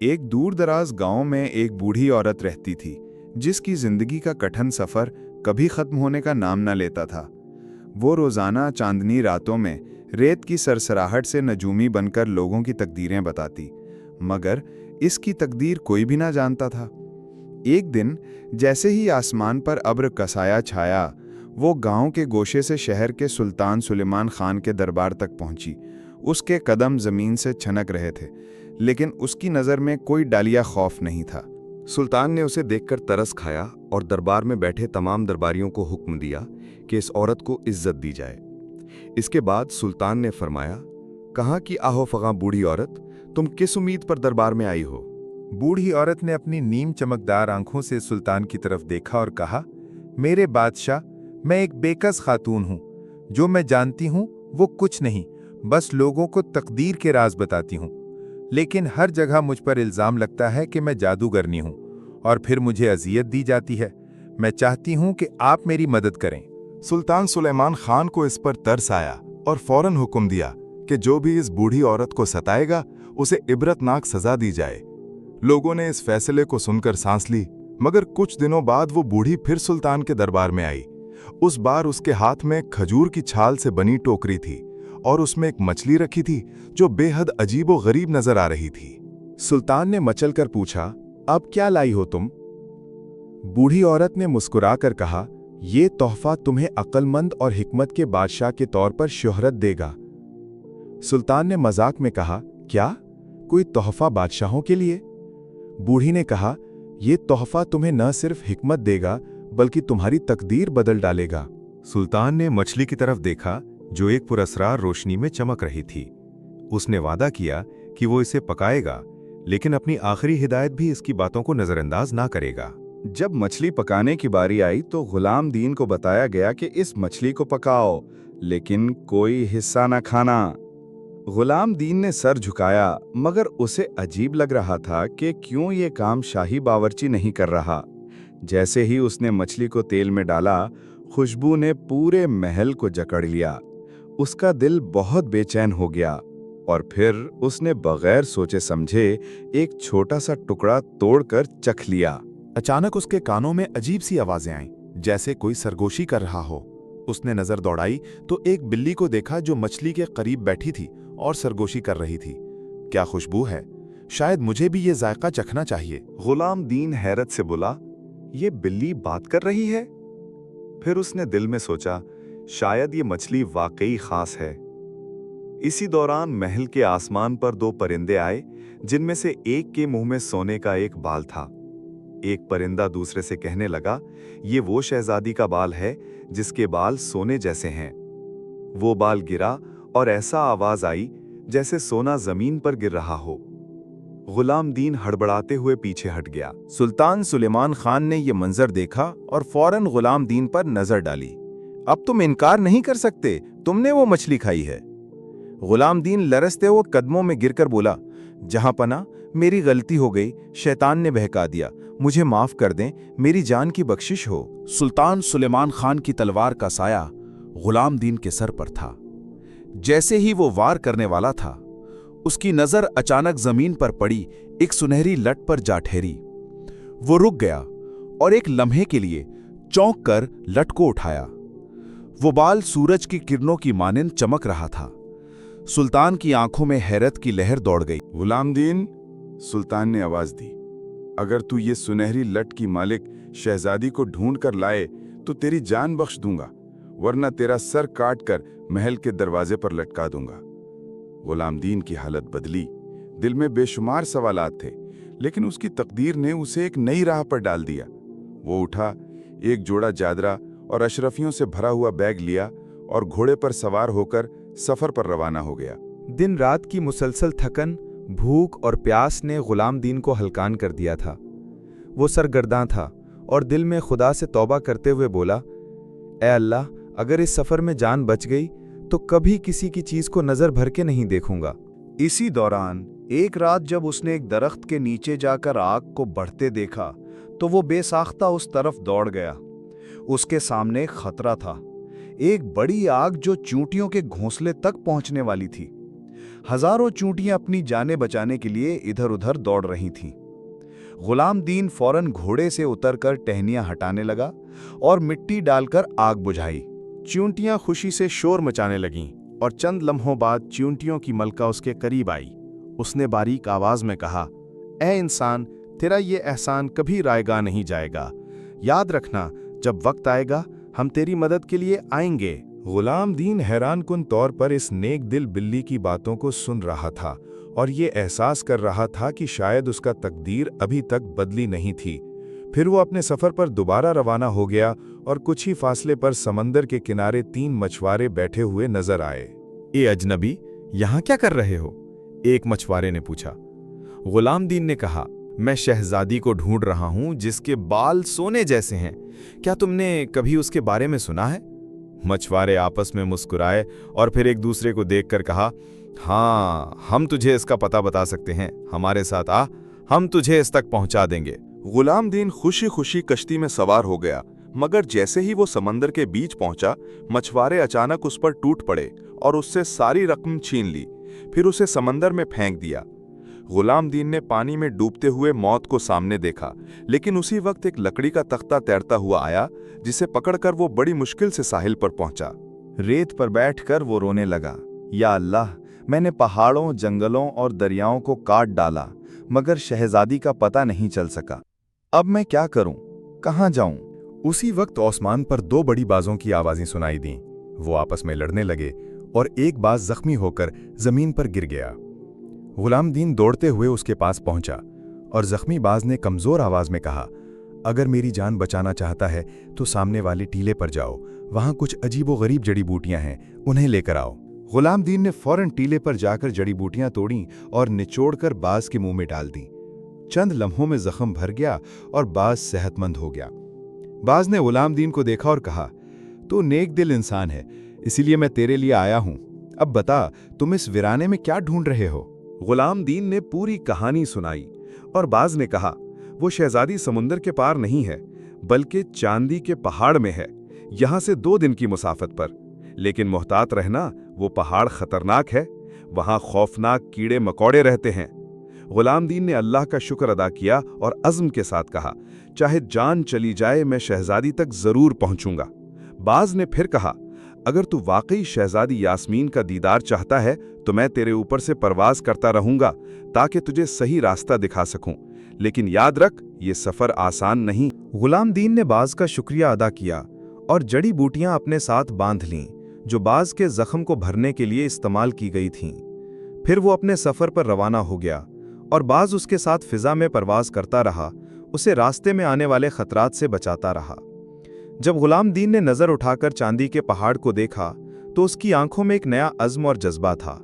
एक दूर दराज गांव में एक बूढ़ी औरत रहती थी जिसकी जिंदगी का कठिन सफर कभी खत्म होने का नाम न लेता था। वो रोजाना चांदनी रातों में रेत की सरसराहट से नजूमी बनकर लोगों की तकदीरें बताती, मगर इसकी तकदीर कोई भी ना जानता था। एक दिन जैसे ही आसमान पर अब्र कसाया छाया, वो गांव के गोशे से शहर के सुल्तान सुलेमान खान के दरबार तक पहुंची। उसके कदम जमीन से छनक रहे थे, लेकिन उसकी नज़र में कोई डालिया खौफ नहीं था। सुल्तान ने उसे देखकर तरस खाया और दरबार में बैठे तमाम दरबारियों को हुक्म दिया कि इस औरत को इज्जत दी जाए। इसके बाद सुल्तान ने फरमाया, कहा कि आहो फगा बूढ़ी औरत, तुम किस उम्मीद पर दरबार में आई हो? बूढ़ी औरत ने अपनी नीम चमकदार आंखों से सुल्तान की तरफ देखा और कहा, मेरे बादशाह, मैं एक बेकस खातून हूँ। जो मैं जानती हूँ वो कुछ नहीं, बस लोगों को तकदीर के राज बताती हूँ। लेकिन हर जगह मुझ पर इल्जाम लगता है कि मैं जादूगरनी हूँ और फिर मुझे अजियत दी जाती है। मैं चाहती हूँ कि आप मेरी मदद करें। सुल्तान सुलेमान खान को इस पर तरस आया और फौरन हुक्म दिया कि जो भी इस बूढ़ी औरत को सताएगा उसे इबरतनाक सजा दी जाए। लोगों ने इस फैसले को सुनकर सांस ली, मगर कुछ दिनों बाद वो बूढ़ी फिर सुल्तान के दरबार में आई। उस बार उसके हाथ में खजूर की छाल से बनी टोकरी थी और उसमें एक मछली रखी थी जो बेहद अजीबो गरीब नजर आ रही थी। सुल्तान ने मचलकर पूछा, अब क्या लाई हो तुम? बूढ़ी औरत ने मुस्कुराकर कहा, ये तोहफा तुम्हें अक्लमंद और हिकमत के बादशाह के तौर पर शोहरत देगा। सुल्तान ने मजाक में कहा, क्या कोई तोहफा बादशाहों के लिए? बूढ़ी ने कहा, यह तोहफा तुम्हें न सिर्फ हिकमत देगा बल्कि तुम्हारी तकदीर बदल डालेगा। सुल्तान ने मछली की तरफ देखा जो एक पुरस्रार रोशनी में चमक रही थी। उसने वादा किया कि वो इसे पकाएगा, लेकिन अपनी आखिरी हिदायत भी इसकी बातों को नजरअंदाज ना करेगा। जब मछली पकाने की बारी आई तो गुलाम दीन को बताया गया कि इस मछली को पकाओ, लेकिन कोई हिस्सा न खाना। गुलाम दीन ने सर झुकाया, मगर उसे अजीब लग रहा था कि क्यों ये काम शाही बावर्ची नहीं कर रहा। जैसे ही उसने मछली को तेल में डाला, खुशबू ने पूरे महल को जकड़ लिया। उसका दिल बहुत बेचैन हो गया और फिर उसने बगैर सोचे समझे एक छोटा सा टुकड़ा तोड़कर चख लिया। अचानक उसके कानों में अजीब सी आवाजें आईं, जैसे कोई सरगोशी कर रहा हो। उसने नजर दौड़ाई तो एक बिल्ली को देखा जो मछली के करीब बैठी थी और सरगोशी कर रही थी। क्या खुशबू है, शायद मुझे भी ये जायका चखना चाहिए। गुलाम दीन हैरत से बोला, ये बिल्ली बात कर रही है? फिर उसने दिल में सोचा, शायद ये मछली वाकई खास है। इसी दौरान महल के आसमान पर दो परिंदे आए, जिनमें से एक के मुंह में सोने का एक बाल था। एक परिंदा दूसरे से कहने लगा, ये वो शहजादी का बाल है जिसके बाल सोने जैसे हैं। वो बाल गिरा और ऐसा आवाज आई जैसे सोना जमीन पर गिर रहा हो। गुलाम दीन हड़बड़ाते हुए पीछे हट गया। सुल्तान सुलेमान खान ने यह मंजर देखा और फौरन गुलाम दीन पर नजर डाली। अब तुम इनकार नहीं कर सकते, तुमने वो मछली खाई है। गुलाम दीन लरसते हुए कदमों में गिरकर बोला, जहां पना, मेरी गलती हो गई, शैतान ने बहका दिया, मुझे माफ कर दें, मेरी जान की बख्शिश हो। सुल्तान सुलेमान खान की तलवार का साया गुलाम दीन के सर पर था। जैसे ही वो वार करने वाला था, उसकी नजर अचानक जमीन पर पड़ी एक सुनहरी लट पर जा ठहरी। वो रुक गया और एक लम्हे के लिए चौंक कर लट को उठाया। वो बाल सूरज की किरणों की मानिंद चमक रहा था। सुल्तान की आंखों में हैरत की लहर दौड़ गई। गुलाम दीन, सुल्तान ने आवाज दी, अगर तू ये सुनहरी लट की मालिक शहजादी को ढूंढ कर लाए तो तेरी जान बख्श दूंगा, वरना तेरा सर काट कर महल के दरवाजे पर लटका दूंगा। गुलाम दीन की हालत बदली। दिल में बेशुमार सवालात थे, लेकिन उसकी तकदीर ने उसे एक नई राह पर डाल दिया। वो उठा, एक जोड़ा चादरा और अशरफियों से भरा हुआ बैग लिया और घोड़े पर सवार होकर सफर पर रवाना हो गया। दिन रात की मुसलसल थकन, भूख और प्यास ने गुलाम दीन को हलकान कर दिया था। वो सरगर्दां था और दिल में खुदा से तौबा करते हुए बोला, ए अल्लाह, अगर इस सफर में जान बच गई तो कभी किसी की चीज को नजर भर के नहीं देखूंगा। इसी दौरान एक रात जब उसने एक दरख्त के नीचे जाकर आग को बढ़ते देखा तो वो बेसाख्ता उस तरफ दौड़ गया। उसके सामने एक खतरा था, एक बड़ी आग जो चींटियों के घोंसले तक पहुंचने वाली थी। हजारों चूंटियां अपनी जानें बचाने के लिए इधर उधर दौड़ रही थीं। गुलाम दीन फौरन घोड़े से उतरकर टहनियां हटाने लगा और मिट्टी डालकर आग बुझाई। चींटियां खुशी से शोर मचाने लगीं और चंद लम्हों बाद चींटियों की मलका उसके करीब आई। उसने बारीक आवाज में कहा, ए इंसान, तेरा ये एहसान कभी रायगा नहीं जाएगा। याद रखना, जब वक्त आएगा हम तेरी मदद के लिए आएंगे। गुलाम दीन हैरान कुन तौर पर इस नेक दिल बिल्ली की बातों को सुन रहा था और ये एहसास कर रहा था कि शायद उसका तकदीर अभी तक बदली नहीं थी। फिर वो अपने सफ़र पर दोबारा रवाना हो गया और कुछ ही फासले पर समंदर के किनारे 3 मछुआरे बैठे हुए नजर आए। ए अजनबी, यहाँ क्या कर रहे हो? एक मछुआरे ने पूछा। गुलाम दीन ने कहा, मैं शहजादी को ढूंढ रहा हूं जिसके बाल सोने जैसे हैं। क्या तुमने कभी उसके बारे में सुना है? मछुआरे आपस में मुस्कुराए और फिर एक दूसरे को देखकर कहा, हाँ, हम तुझे इसका पता बता सकते हैं। हमारे साथ आ, हम तुझे इस तक पहुंचा देंगे। गुलाम दीन खुशी खुशी कश्ती में सवार हो गया, मगर जैसे ही वो समंदर के बीच पहुंचा, मछुआरे अचानक उस पर टूट पड़े और उससे सारी रकम छीन ली, फिर उसे समंदर में फेंक दिया। गुलाम दीन ने पानी में डूबते हुए मौत को सामने देखा, लेकिन उसी वक्त एक लकड़ी का तख्ता तैरता हुआ आया, जिसे पकड़कर वो बड़ी मुश्किल से साहिल पर पहुंचा। रेत पर बैठकर वो रोने लगा, या अल्लाह, मैंने पहाड़ों, जंगलों और दरियाओं को काट डाला, मगर शहजादी का पता नहीं चल सका। अब मैं क्या करूं? कहां जाऊं? उसी वक्त आसमान पर 2 बड़ी बाजों की आवाजें सुनाई दीं। वो आपस में लड़ने लगे और एक बाज जख्मी होकर जमीन पर गिर गया। गुलाम दीन दौड़ते हुए उसके पास पहुंचा और जख्मी बाज ने कमजोर आवाज में कहा, अगर मेरी जान बचाना चाहता है तो सामने वाले टीले पर जाओ, वहां कुछ अजीबो-गरीब जड़ी बूटियां हैं, उन्हें लेकर आओ। गुलाम दीन ने फौरन टीले पर जाकर जड़ी बूटियां तोड़ीं और निचोड़कर बाज के मुंह में डाल दी। चंद लम्हों में जख्म भर गया और बाज सेहतमंद हो गया। बाज ने गुलाम दीन को देखा और कहा, तू नेक दिल इंसान है, इसीलिए मैं तेरे लिए आया हूं। अब बता, तुम इस वीराने में क्या ढूंढ रहे हो? गुलाम दीन ने पूरी कहानी सुनाई और बाज ने कहा, वो शहजादी समुंदर के पार नहीं है, बल्कि चांदी के पहाड़ में है, यहां से 2 दिन की मुसाफत पर। लेकिन मोहतात रहना, वो पहाड़ खतरनाक है, वहां खौफनाक कीड़े मकोड़े रहते हैं। गुलाम दीन ने अल्लाह का शुक्र अदा किया और अज़्म के साथ कहा, चाहे जान चली जाए मैं शहजादी तक जरूर पहुंचूंगा। बाज ने फिर कहा, अगर तू वाकई शहजादी यास्मीन का दीदार चाहता है तो मैं तेरे ऊपर से परवाज करता रहूंगा ताकि तुझे सही रास्ता दिखा सकूं, लेकिन याद रख, ये सफर आसान नहीं। गुलाम दीन ने बाज का शुक्रिया अदा किया और जड़ी बूटियां अपने साथ बांध लीं, जो बाज के जख्म को भरने के लिए इस्तेमाल की गई थीं। फिर वो अपने सफर पर रवाना हो गया और बाज उसके साथ फिजा में परवाज करता रहा, उसे रास्ते में आने वाले खतरात से बचाता रहा। जब गुलाम दीन ने नजर उठाकर चांदी के पहाड़ को देखा तो उसकी आंखों में एक नया अज़्म और जज्बा था।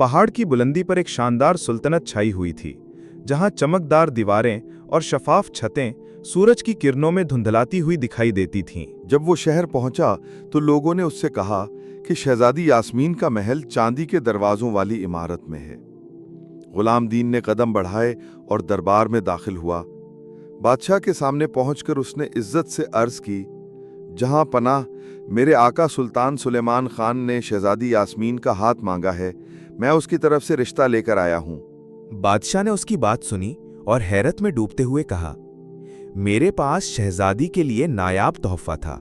पहाड़ की बुलंदी पर एक शानदार सुल्तनत छाई हुई थी, जहां चमकदार दीवारें और शफाफ छतें सूरज की किरणों में धुंधलाती हुई दिखाई देती थीं। जब वो शहर पहुंचा तो लोगों ने उससे कहा कि शहजादी यास्मीन का महल चांदी के दरवाजों वाली इमारत में है। गुलाम दीन ने कदम बढ़ाए और दरबार में दाखिल हुआ। बादशाह के सामने पहुंचकर उसने इज्जत से अर्ज की, जहां पनाह, मेरे आका सुल्तान सुलेमान खान ने शहजादी यास्मीन का हाथ मांगा है, मैं उसकी तरफ से रिश्ता लेकर आया हूं। बादशाह ने उसकी बात सुनी और हैरत में डूबते हुए कहा, मेरे पास शहजादी के लिए नायाब तोहफा था,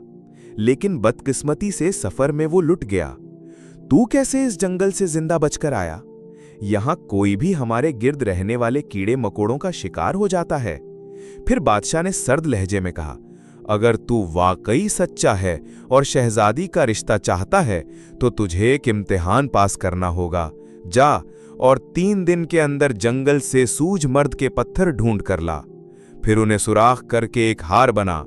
लेकिन बदकिस्मती से सफर में वो लुट गया। तू कैसे इस जंगल से जिंदा बचकर आया? यहां कोई भी हमारे गिर्द रहने वाले कीड़े मकोड़ों का शिकार हो जाता है। फिर बादशाह ने सर्द लहजे में कहा, अगर तू वाकई सच्चा है और शहजादी का रिश्ता चाहता है तो तुझे एक इम्तिहान पास करना होगा। जा और 3 दिन के अंदर जंगल से सूझ मर्द के पत्थर ढूंढ कर ला, फिर उन्हें सुराख करके एक हार बना।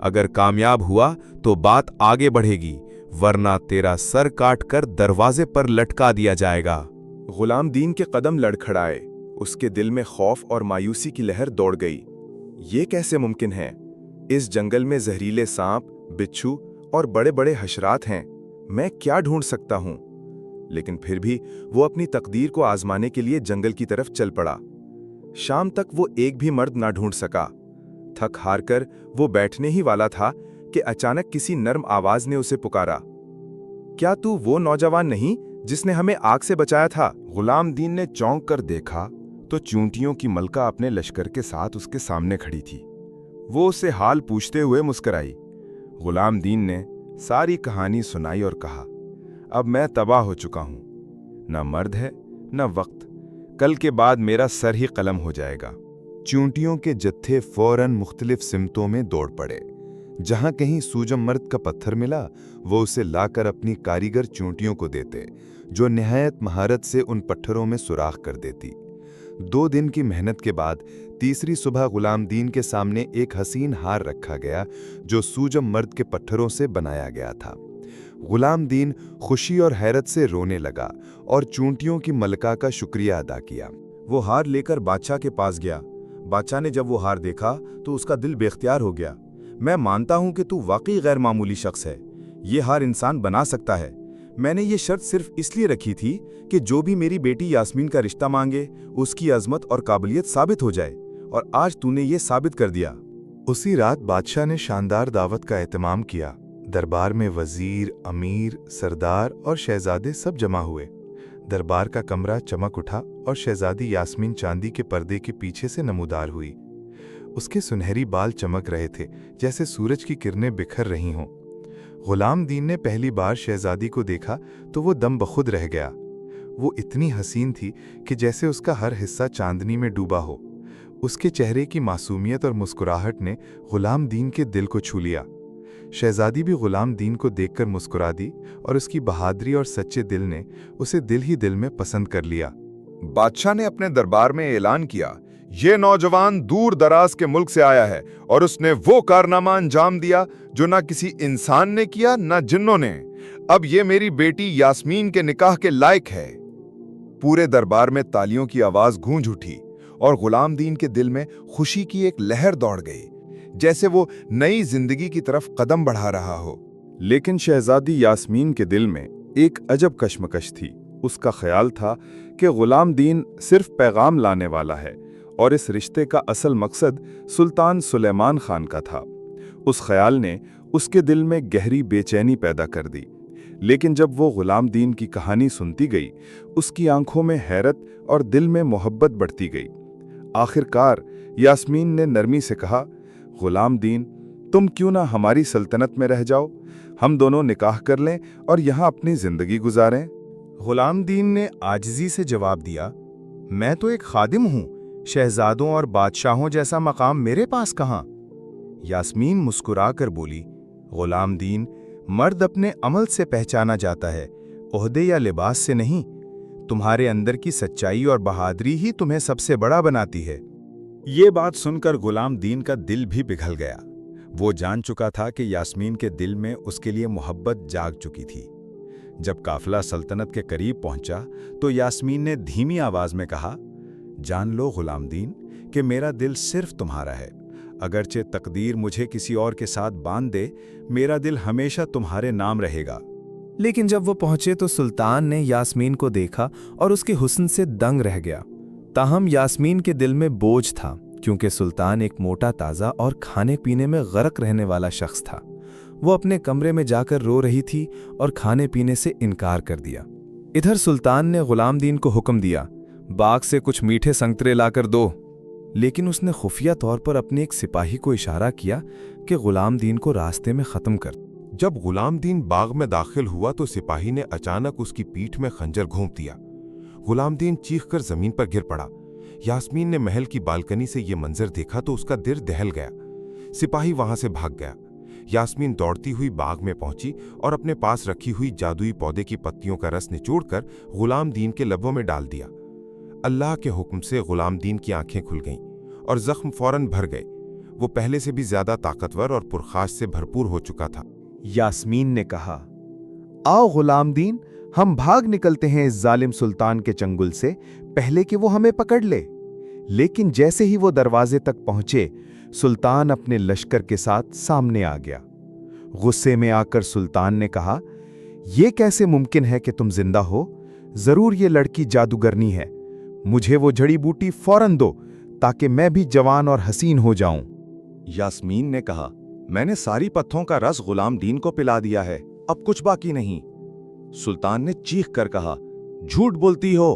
अगर कामयाब हुआ तो बात आगे बढ़ेगी, वरना तेरा सर काट कर दरवाजे पर लटका दिया जाएगा। गुलाम दीन के कदम लड़खड़ाए, उसके दिल में खौफ और मायूसी की लहर दौड़ गई। ये कैसे मुमकिन है? इस जंगल में जहरीले सांप, बिच्छू और बड़े बड़े हशरात हैं, मैं क्या ढूंढ सकता हूं? लेकिन फिर भी वो अपनी तकदीर को आजमाने के लिए जंगल की तरफ चल पड़ा। शाम तक वो एक भी मर्द ना ढूंढ सका। थक हार कर वो बैठने ही वाला था कि अचानक किसी नर्म आवाज ने उसे पुकारा, क्या तू वो नौजवान नहीं जिसने हमें आग से बचाया था। गुलाम दीन ने चौंक कर देखा तो चूंटियों की मलका अपने लश्कर के साथ उसके सामने खड़ी थी। वो उससे हाल पूछते हुए मुस्कुराई। गुलाम दीन ने सारी कहानी सुनाई और कहा, अब मैं तबाह हो चुका हूं, न मर्द है न वक्त, कल के बाद मेरा सर ही कलम हो जाएगा। चूंटियों के जत्थे फौरन मुख्तलिफ सिमतों में दौड़ पड़े। जहां कहीं सूजम मर्द का पत्थर मिला, वो उसे लाकर अपनी कारीगर चूंटियों को देते, जो निहायत महारत से उन पत्थरों में सुराख कर देती। 2 दिन की मेहनत के बाद तीसरी सुबह गुलाम दीन के सामने एक हसीन हार रखा गया, जो सूजम मर्द के पत्थरों से बनाया गया था। गुलाम दीन खुशी और हैरत से रोने लगा और चूंटियों की मलका का शुक्रिया अदा किया। वो हार लेकर बादशाह के पास गया। बादशाह ने जब वो हार देखा तो उसका दिल बेख्तियार हो गया। मैं मानता हूं कि तू वाकई गैर मामूली शख्स है। ये हार इंसान बना सकता है। मैंने ये शर्त सिर्फ इसलिए रखी थी कि जो भी मेरी बेटी यास्मीन का रिश्ता मांगे, उसकी अजमत और काबिलियत साबित हो जाए, और आज तूने ये साबित कर दिया। उसी रात बादशाह ने शानदार दावत का एहतमाम किया। दरबार में वजीर, अमीर, सरदार और शहजादे सब जमा हुए। दरबार का कमरा चमक उठा और शहजादी यास्मीन चांदी के पर्दे के पीछे से नमूदार हुई। उसके सुनहरी बाल चमक रहे थे, जैसे सूरज की किरणें बिखर रही हों। गुलाम दीन ने पहली बार शहजादी को देखा तो वो दम बखुद रह गया। वो इतनी हसीन थी कि जैसे उसका हर हिस्सा चांदनी में डूबा हो। उसके चेहरे की मासूमियत और मुस्कुराहट ने गुलाम दीन के दिल को छू लिया। शहजादी भी गुलाम दीन को देखकर मुस्कुरा दी और उसकी बहादुरी और सच्चे दिल ने उसे दिल ही दिल में पसंद कर लिया। बादशाह ने अपने दरबार में ऐलान किया, ये नौजवान दूर दराज के मुल्क से आया है और उसने वो कारनामा अंजाम दिया जो ना किसी इंसान ने किया ना जिन्नों ने। अब ये मेरी बेटी यास्मीन के निकाह के लायक है। पूरे दरबार में तालियों की आवाज गूंज उठी और गुलाम दीन के दिल में खुशी की एक लहर दौड़ गई, जैसे वो नई जिंदगी की तरफ कदम बढ़ा रहा हो। लेकिन शहजादी यास्मीन के दिल में एक अजब कश्मकश थी। उसका ख्याल था कि गुलाम दीन सिर्फ पैगाम लाने वाला है और इस रिश्ते का असल मकसद सुल्तान सुलेमान खान का था। उस ख्याल ने उसके दिल में गहरी बेचैनी पैदा कर दी। लेकिन जब वो गुलाम दीन की कहानी सुनती गई, उसकी आंखों में हैरत और दिल में मोहब्बत बढ़ती गई। आखिरकार यास्मीन ने नरमी से कहा, गुलाम दीन, तुम क्यों ना हमारी सल्तनत में रह जाओ, हम दोनों निकाह कर लें और यहाँ अपनी जिंदगी गुजारें। गुलाम दीन ने आजिज़ी से जवाब दिया, मैं तो एक खादिम हूँ, शहजादों और बादशाहों जैसा मकाम मेरे पास कहाँ। यास्मीन मुस्कुराकर बोली, गुलाम दीन, मर्द अपने अमल से पहचाना जाता है, ओहदे या लिबास से नहीं। तुम्हारे अंदर की सच्चाई और बहादुरी ही तुम्हें सबसे बड़ा बनाती है। ये बात सुनकर गुलाम दीन का दिल भी पिघल गया। वो जान चुका था कि यास्मीन के दिल में उसके लिए मोहब्बत जाग चुकी थी। जब काफिला सल्तनत के करीब पहुंचा तो यास्मीन ने धीमी आवाज में कहा, जान लो गुलाम दीन कि मेरा दिल सिर्फ तुम्हारा है। अगरचे तकदीर मुझे किसी और के साथ बांध दे, मेरा दिल हमेशा तुम्हारे नाम रहेगा। लेकिन जब वो पहुंचे तो सुल्तान ने यास्मीन को देखा और उसके हुस्न से दंग रह गया। ताहम यास्मीन के दिल में बोझ था, क्योंकि सुल्तान एक मोटा ताज़ा और खाने पीने में गरक रहने वाला शख्स था। वो अपने कमरे में जाकर रो रही थी और खाने पीने से इनकार कर दिया। इधर सुल्तान ने गुलाम दीन को हुक्म दिया, बाग से कुछ मीठे संतरे लाकर दो। लेकिन उसने खुफिया तौर पर अपने एक सिपाही को इशारा किया कि गुलाम दीन को रास्ते में ख़त्म कर। जब गुलाम दीन बाग में दाखिल हुआ तो सिपाही ने अचानक उसकी पीठ में खंजर घोंप दिया। गुलाम दीन चीखकर जमीन पर गिर पड़ा। यास्मीन ने महल की बालकनी से ये मंजर देखा तो उसका दिल दहल गया। सिपाही वहां से भाग गया। यास्मीन दौड़ती हुई बाग में पहुंची और अपने पास रखी हुई जादुई पौधे की पत्तियों का रस निचोड़कर गुलाम दीन के लबों में डाल दिया। अल्लाह के हुक्म से गुलाम दीन की आंखें खुल गईं और जख्म फौरन भर गए। वो पहले से भी ज्यादा ताकतवर और पुरखाश से भरपूर हो चुका था। यास्मीन ने कहा, आओ गुलाम दीन, हम भाग निकलते हैं इस जालिम सुल्तान के चंगुल से, पहले कि वो हमें पकड़ ले। लेकिन जैसे ही वो दरवाजे तक पहुंचे, सुल्तान अपने लश्कर के साथ सामने आ गया। गुस्से में आकर सुल्तान ने कहा, यह कैसे मुमकिन है कि तुम जिंदा हो? जरूर ये लड़की जादूगरनी है। मुझे वो जड़ी बूटी फौरन दो ताकि मैं भी जवान और हसीन हो जाऊं। यास्मीन ने कहा, मैंने सारी पत्थों का रस गुलाम दीन को पिला दिया है, अब कुछ बाकी नहीं। सुल्तान ने चीख कर कहा, झूठ बोलती हो,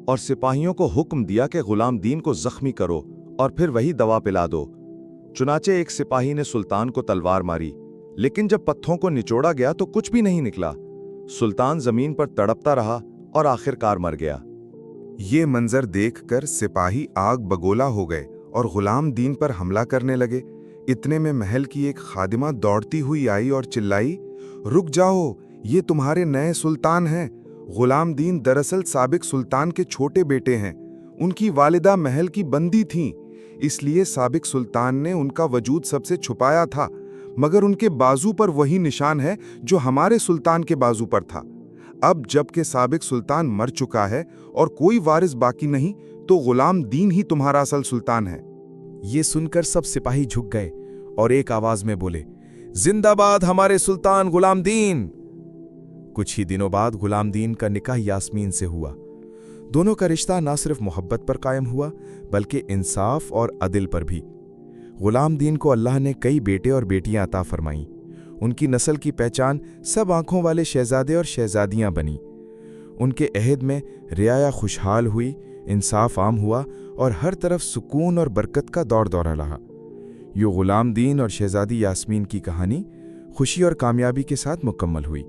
और सिपाहियों को हुक्म दिया कि गुलाम दीन को जख्मी करो और फिर वही दवा पिला दो। चुनाचे एक सिपाही ने सुल्तान को तलवार मारी, लेकिन जब पत्थरों को निचोड़ा गया तो कुछ भी नहीं निकला। सुल्तान जमीन पर तड़पता रहा और आखिरकार मर गया। ये मंजर देखकर सिपाही आग बगोला हो गए और गुलाम दीन पर हमला करने लगे। इतने में महल की एक खादिमा दौड़ती हुई आई और चिल्लाई, रुक जाओ, ये तुम्हारे नए सुल्तान हैं। गुलाम दीन दरअसल साबिक सुल्तान के छोटे बेटे हैं। उनकी वालिदा महल की बंदी थीं, इसलिए साबिक सुल्तान ने उनका वजूद सबसे छुपाया था, मगर उनके बाजू पर वही निशान है जो हमारे सुल्तान के बाजू पर था। अब जबकि साबिक सुल्तान मर चुका है और कोई वारिस बाकी नहीं, तो गुलाम दीन ही तुम्हारा असल सुल्तान है। ये सुनकर सब सिपाही झुक गए और एक आवाज में बोले, जिंदाबाद हमारे सुल्तान गुलाम दीन। कुछ ही दिनों बाद गुलाम दीन का निकाह यास्मीन से हुआ। दोनों का रिश्ता न सिर्फ मोहब्बत पर कायम हुआ, बल्कि इंसाफ और अदिल पर भी। गुलाम दीन को अल्लाह ने कई बेटे और बेटियां अता फरमाईं। उनकी नस्ल की पहचान सब आंखों वाले शहजादे और शहजादियां बनी। उनके अहद में रियाया खुशहाल हुई, इंसाफ आम हुआ और हर तरफ सुकून और बरकत का दौर दौरा रहा। यो गुलाम दीन और शहजादी यास्मीन की कहानी खुशी और कामयाबी के साथ मुकम्मल हुई।